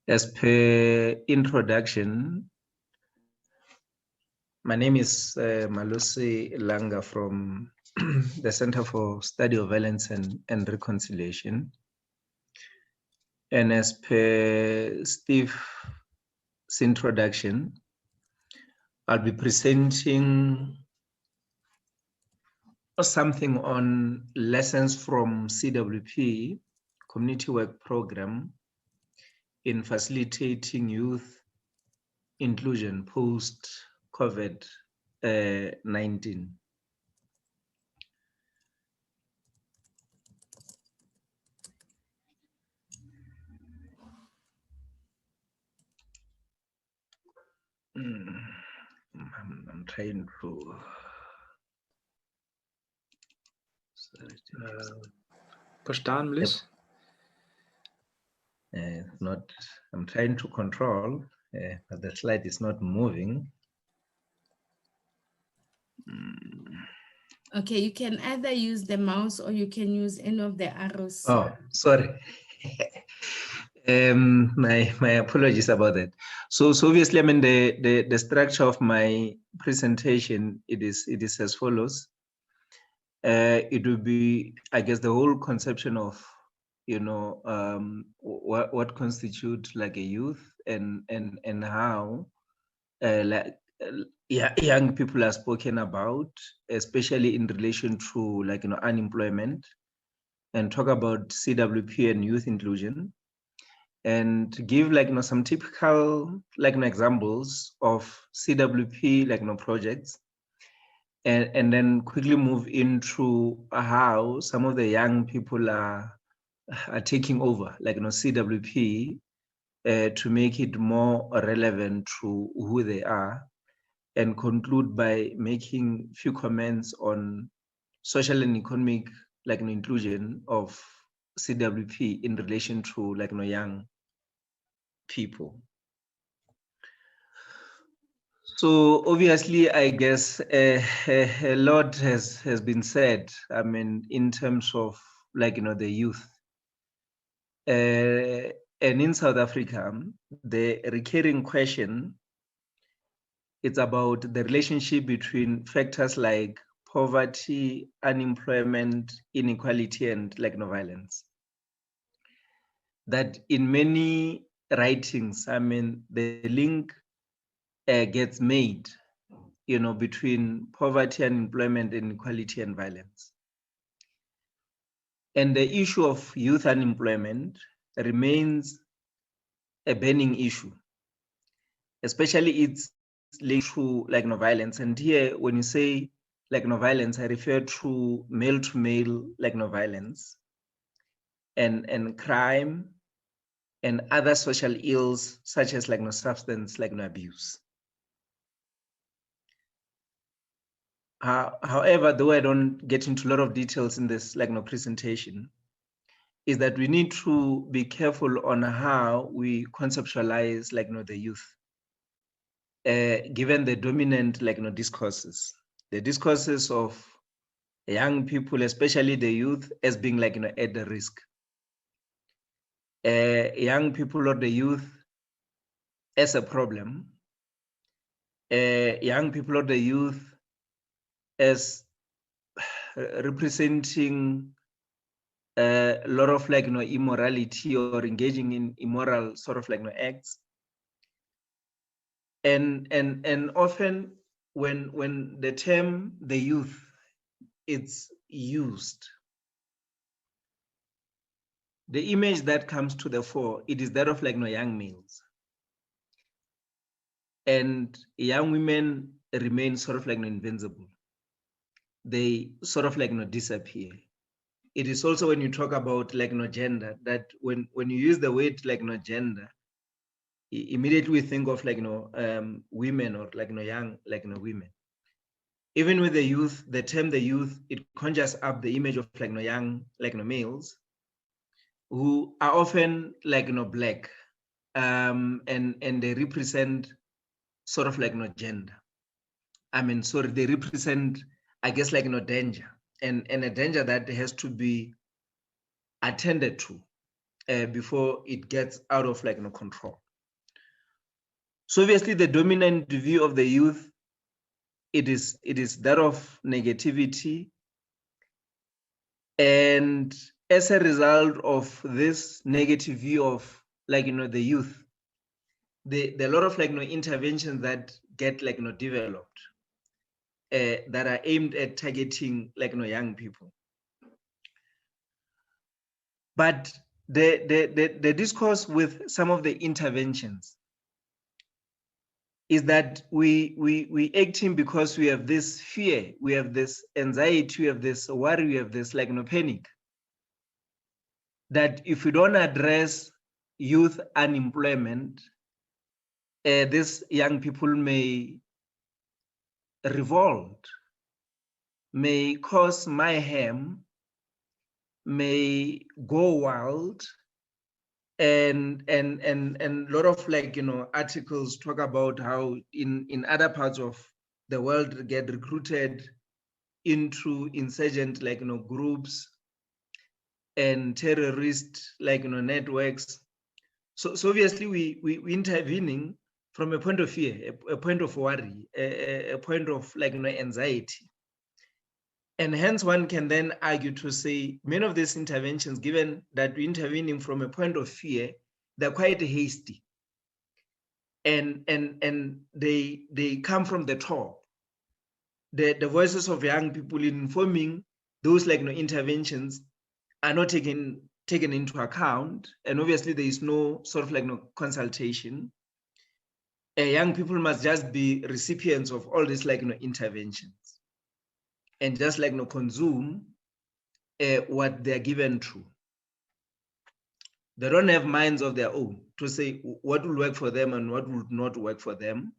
As per introduction, my name is Malusi Langa from the Center for Study of Violence and Reconciliation. And as per Steve's introduction, I'll be presenting something on lessons from CWP, Community Work Program, in facilitating youth inclusion post-COVID-19. I'm trying to. Push down, please. Not. I'm trying to control, but the slide is not moving. Okay, you can either use the mouse or you can use any of the arrows. Oh, sorry. My apologies about that. So obviously, I mean the structure of my presentation it is as follows. It will be, I guess, the whole conception of what constitutes like a youth and how young people are spoken about, especially in relation to like unemployment, and talk about CWP and youth inclusion, and give like some typical like examples of CWP like projects, and then quickly move into how some of the young people are taking over like CWP to make it more relevant to who they are, and conclude by making few comments on social and economic like inclusion of CWP in relation to like young people. So obviously, I guess a lot has been said. I mean, in terms of like the youth, and in South Africa, the recurring question is about the relationship between factors like poverty, unemployment, inequality, and like violence. That in many writings, I mean, the link gets made, between poverty, unemployment, inequality, and violence. And the issue of youth unemployment remains a burning issue, especially it's linked to like violence. And here, when you say like violence, I refer to male like violence and crime and other social ills such as like substance like abuse. However, though I don't get into a lot of details in this like presentation, is that we need to be careful on how we conceptualize like the youth, given the dominant like discourses, the discourses of young people, especially the youth, as being like at the risk. Young people or the youth as a problem. Young people or the youth as representing a lot of like immorality or engaging in immoral sort of like acts, and often when the term the youth it's used, the image that comes to the fore, it is that of like young males, and young women remain sort of like invincible. They sort of like disappear. It is also when you talk about like gender, that when you use the word like gender, immediately we think of like women or like young like women. Even with the youth, the term the youth, it conjures up the image of like young like males who are often like black, and they represent sort of like gender. I mean, sorry, they represent, I guess, like danger, and a danger that has to be attended to. before it gets out of control. So obviously the dominant view of the youth, it is that of negativity. And as a result of this negative view of the youth, there are a lot of interventions that get developed that are aimed at targeting young people. But the discourse with some of the interventions is that we acting because we have this fear, we have this anxiety, we have this worry, we have this panic, that if we don't address youth unemployment, these young people may revolt, may cause mayhem, may go wild, and a lot of articles talk about how in other parts of the world get recruited into insurgent groups and terrorist networks. So obviously we intervening from a point of fear, a point of worry, a point of anxiety. And hence one can then argue to say many of these interventions, given that we're intervening from a point of fear, they're quite hasty. And they come from the top. The voices of young people informing those interventions are not taken into account. And obviously there is no sort of consultation. Young people must just be recipients of all these interventions and just consume what they're given to. They don't have minds of their own to say what will work for them and what will not work for them,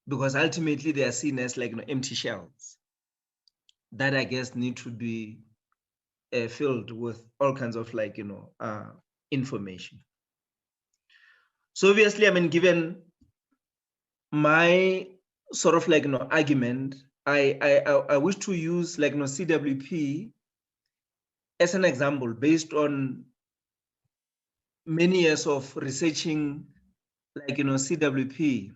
because ultimately they are seen as empty shells that I guess need to be filled with all kinds of information. So obviously, I mean, given my sort of argument, I wish to use CWP as an example based on many years of researching CWP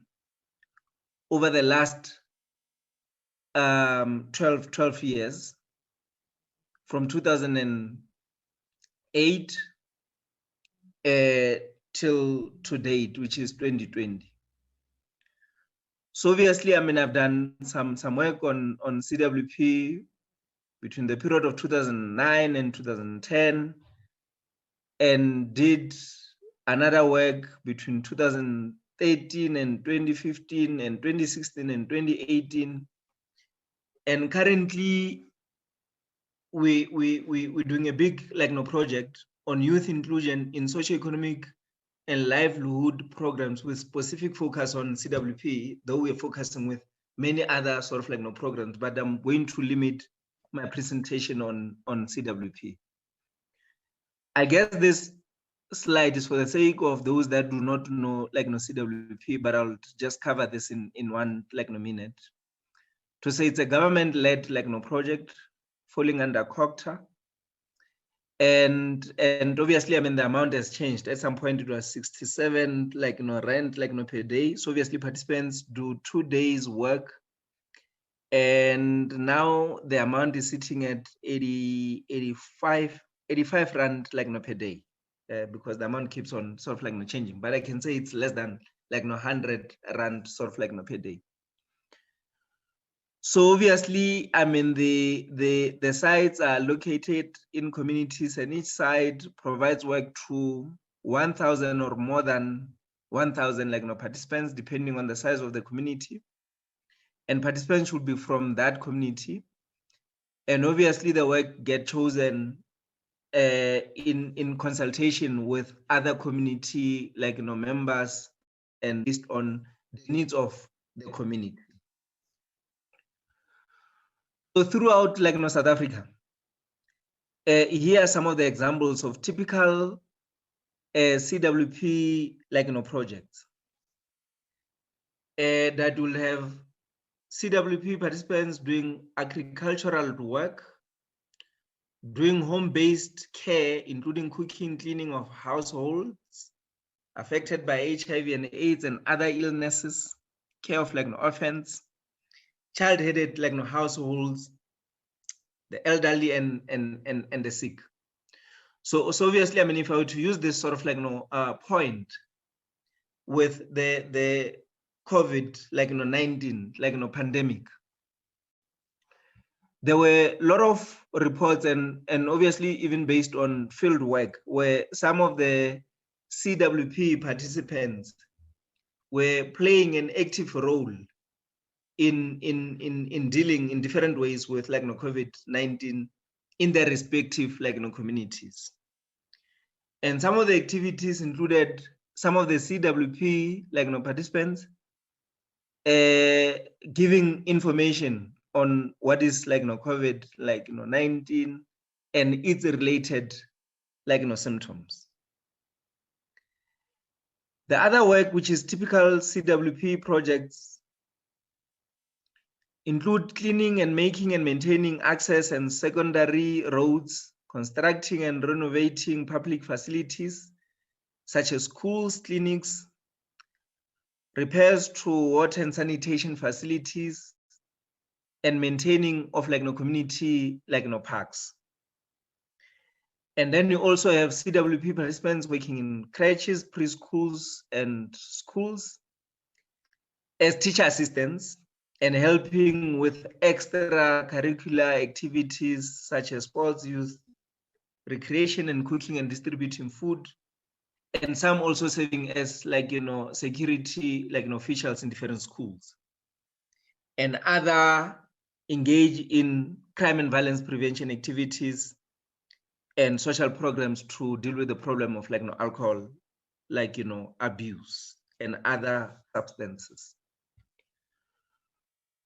over the last 12 years, from 2008 till to date, which is 2020. So obviously, I mean, I've done some work on CWP between the period of 2009 and 2010, and did another work between 2013 and 2015 and 2016 and 2018. And currently we're doing a big project on youth inclusion in socioeconomic and livelihood programs with specific focus on CWP, though we're focusing with many other sort of programs, but I'm going to limit my presentation on CWP. I guess this slide is for the sake of those that do not know CWP, but I'll just cover this in one minute. To say it's a government-led project falling under COCTA. And obviously, I mean, the amount has changed. At some point, it was 67 rent per day. So obviously, participants do 2 days work, and now the amount is sitting at 85 rand per day, because the amount keeps on sort of changing. But I can say it's less than 100 rand sort of per day. So obviously, I mean, the sites are located in communities, and each site provides work to 1,000 or more than 1,000 participants, depending on the size of the community. And participants should be from that community. And obviously, the work gets chosen in consultation with other community members, and based on the needs of the community. So throughout South Africa, here are some of the examples of typical CWP projects that will have CWP participants doing agricultural work, doing home-based care, including cooking, cleaning of households affected by HIV and AIDS and other illnesses, care of orphans, child-headed households, the elderly and the sick. So obviously, I mean, if I were to use this sort of point with the COVID-19 pandemic, there were a lot of reports and obviously even based on field work where some of the CWP participants were playing an active role in dealing in different ways with COVID-19 in their respective communities. And some of the activities included some of the CWP participants giving information on what is COVID-19 and its related symptoms. The other work, which is typical CWP projects, include cleaning and making and maintaining access and secondary roads, constructing and renovating public facilities such as schools, clinics, repairs to water and sanitation facilities, and maintaining of community parks. And then you also have CWP participants working in crèches, preschools, and schools as teacher assistants and helping with extracurricular activities such as sports, youth, recreation, and cooking and distributing food. And some also serving as security officials in different schools. And other engage in crime and violence prevention activities and social programs to deal with the problem of alcohol, abuse and other substances.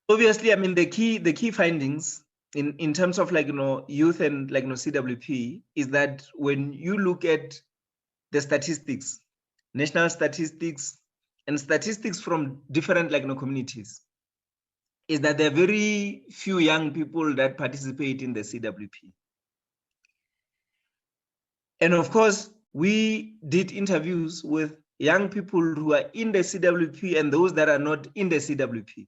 Obviously, I mean, the key findings in terms of youth and CWP is that when you look at the statistics, national statistics and statistics from different communities, is that there are very few young people that participate in the CWP. And of course, we did interviews with young people who are in the CWP and those that are not in the CWP.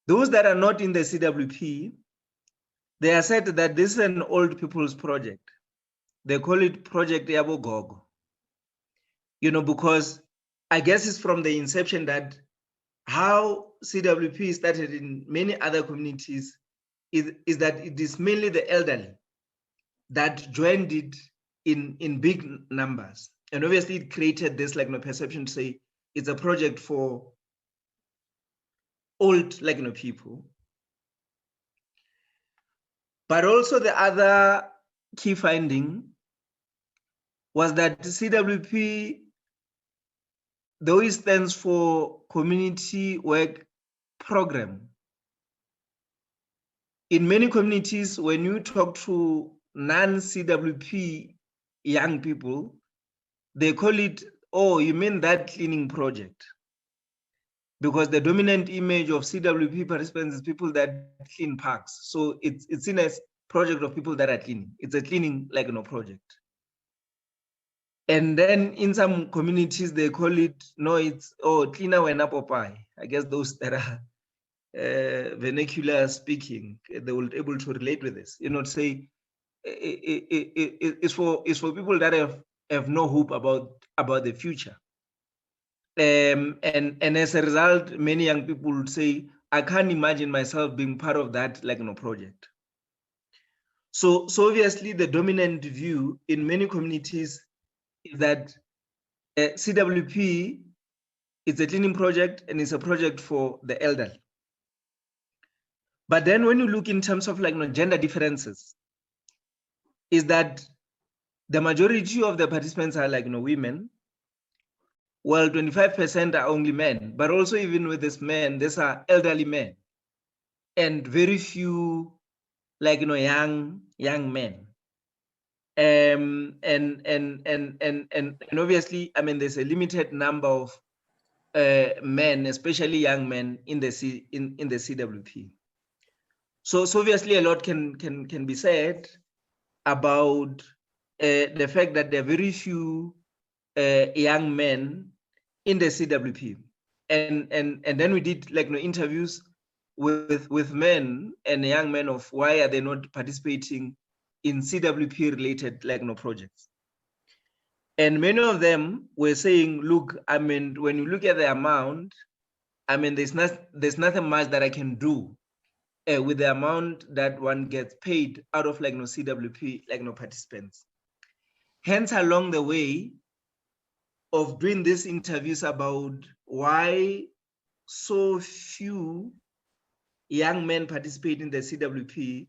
Those that are not in the CWP, they are said that this is an old people's project. They call it Project Yabogogo, because I guess it's from the inception that how CWP started in many other communities is that it is mainly the elderly that joined it in big numbers. And obviously it created this perception to say it's a project for old people. But also the other key finding was that CWP, though it stands for Community Work Program, in many communities, when you talk to non-CWP young people, they call it, oh, you mean that cleaning project? Because the dominant image of CWP participants is people that clean parks. So it's seen as project of people that are cleaning. It's a cleaning project. And then in some communities, they call it, no, it's, oh, cleaner when apple pie. I guess those that are vernacular speaking, they will be able to relate with this. To say it's for people that have no hope about the future. And as a result, many young people would say, I can't imagine myself being part of that project. So obviously the dominant view in many communities is that CWP is a cleaning project and it's a project for the elderly. But then when you look in terms of gender differences, is that the majority of the participants are women. Well, 25% are only men, but also even with this men, these are elderly men, and very few young men. And obviously, I mean, there's a limited number of men, especially young men, in the CWP. So obviously a lot can be said about the fact that there are very few young men in the CWP, and then we did like interviews with men and young men of why are they not participating in CWP related projects. And many of them were saying, look, I mean, when you look at the amount, I mean, there's nothing much that I can do with the amount that one gets paid out of CWP participants. Hence, along the way of doing these interviews about why so few young men participate in the CWP,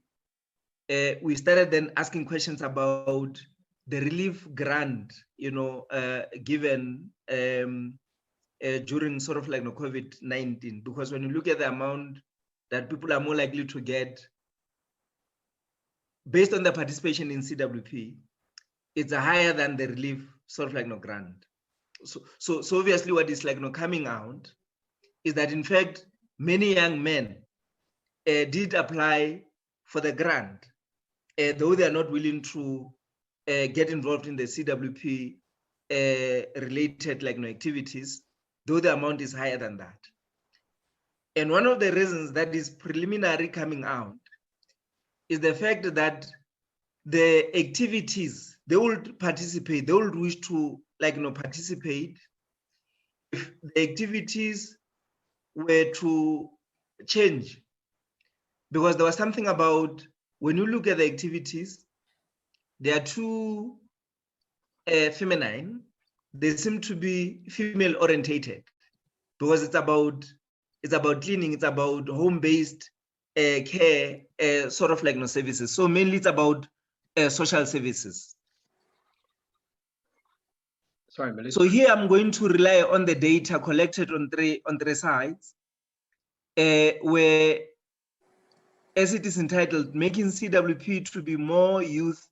we started then asking questions about the relief grant, given during sort of COVID-19, because when you look at the amount that people are more likely to get based on the participation in CWP, it's higher than the relief sort of grant. So obviously what is coming out is that in fact many young men did apply for the grant, though they are not willing to get involved in the CWP related activities, though the amount is higher than that. And one of the reasons that is preliminary coming out is the fact that the activities they would participate, they would wish to participate if the activities were to change. Because there was something about when you look at the activities, they are too feminine. They seem to be female orientated because it's about cleaning, it's about home-based care, sort of services. So mainly it's about social services. Sorry, Melissa. So here I'm going to rely on the data collected on three sides, where, as it is entitled, making CWP to be more youth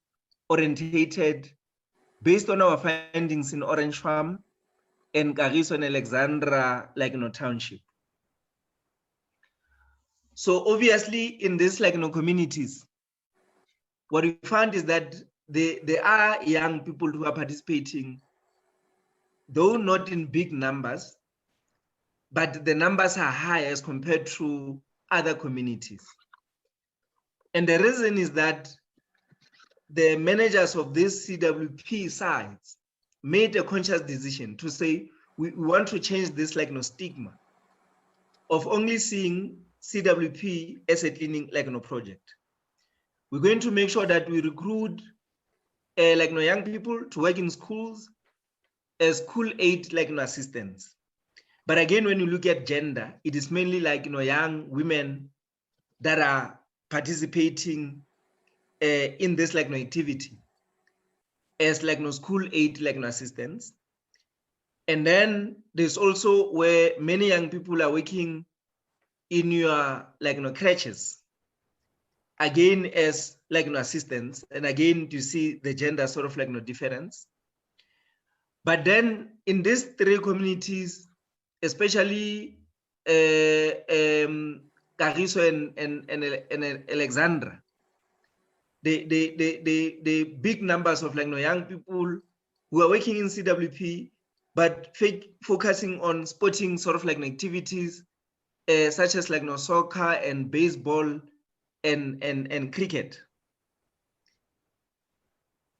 orientated, based on our findings in Orange Farm and Kagiso and Alexandra township. So obviously in these communities, what we found is that there are young people who are participating, though not in big numbers, but the numbers are high as compared to other communities. And the reason is that the managers of these CWP sites made a conscious decision to say, we want to change this stigma of only seeing CWP as a cleaning project. We're going to make sure that we recruit young people to work in schools as school aid assistants. But again, when you look at gender, it is mainly young women that are participating in this activity as school aid assistants. And then there's also where many young people are working in your crèches, again as assistants. And again, you see the gender sort of difference. But then in these three communities, especially Kagiso and Alexandra, the big numbers of young people who are working in CWP, but focusing on sporting sort of activities, such as soccer and baseball and cricket.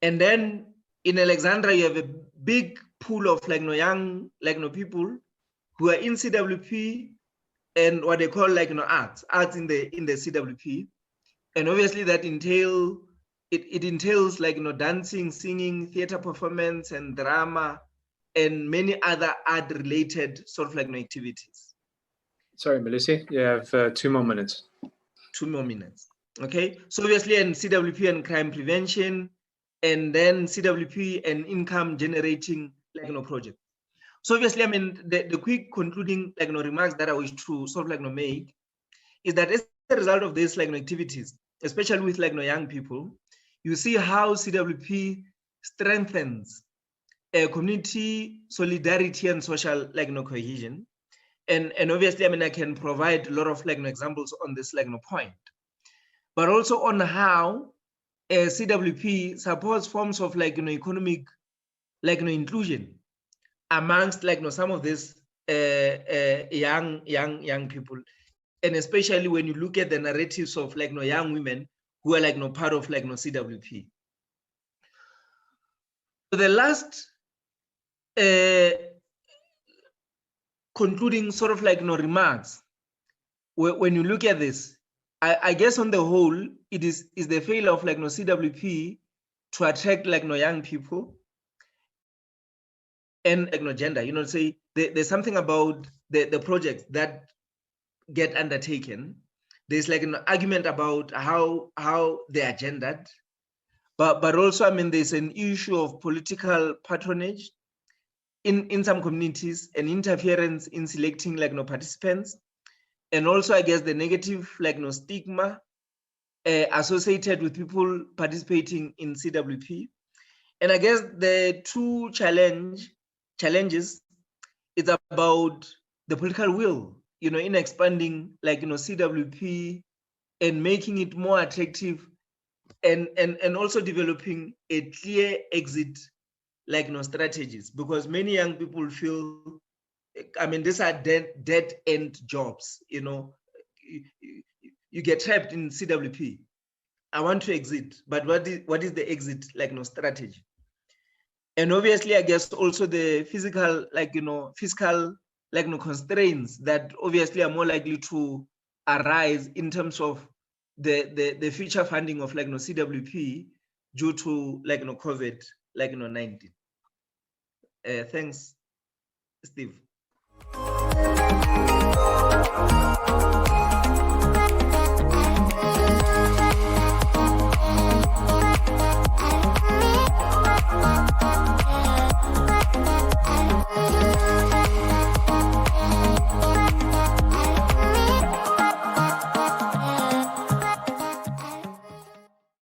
And then in Alexandra, you have a big pool of young people who are in CWP and what they call arts in the CWP. And obviously that entails dancing, singing, theater performance and drama and many other art related sort of activities. Sorry, Melissa, you have 2 more minutes. 2 more minutes. Okay, so obviously in CWP and crime prevention, and then CWP and income generating project. So obviously, I mean, the quick concluding remarks that I wish to sort of make is that as a result of these activities, especially with young people, you see how CWP strengthens community solidarity and social cohesion. And obviously, I mean, I can provide a lot of examples on this point. but also on how CWP supports forms of like economic inclusion amongst some of these young people, and especially when you look at the narratives of young women who are part of CWP. So the last concluding sort of remarks, when you look at this, I guess on the whole, it is the failure of CWP to attract young people and gender. Say there's something about the projects that get undertaken. There's an argument about how they are gendered, but also there's an issue of political patronage in some communities and interference in selecting participants, and also I guess the negative stigma associated with people participating in CWP. And I guess the two challenges is about the political will, in expanding CWP and making it more attractive, and also developing a clear exit strategies, because many young people feel, these are dead end jobs. You get trapped in CWP. I want to exit, but what is the exit strategy? And obviously, I guess also the physical, fiscal, constraints that obviously are more likely to arise in terms of the future funding of CWP due to COVID-19. Thanks, Steve.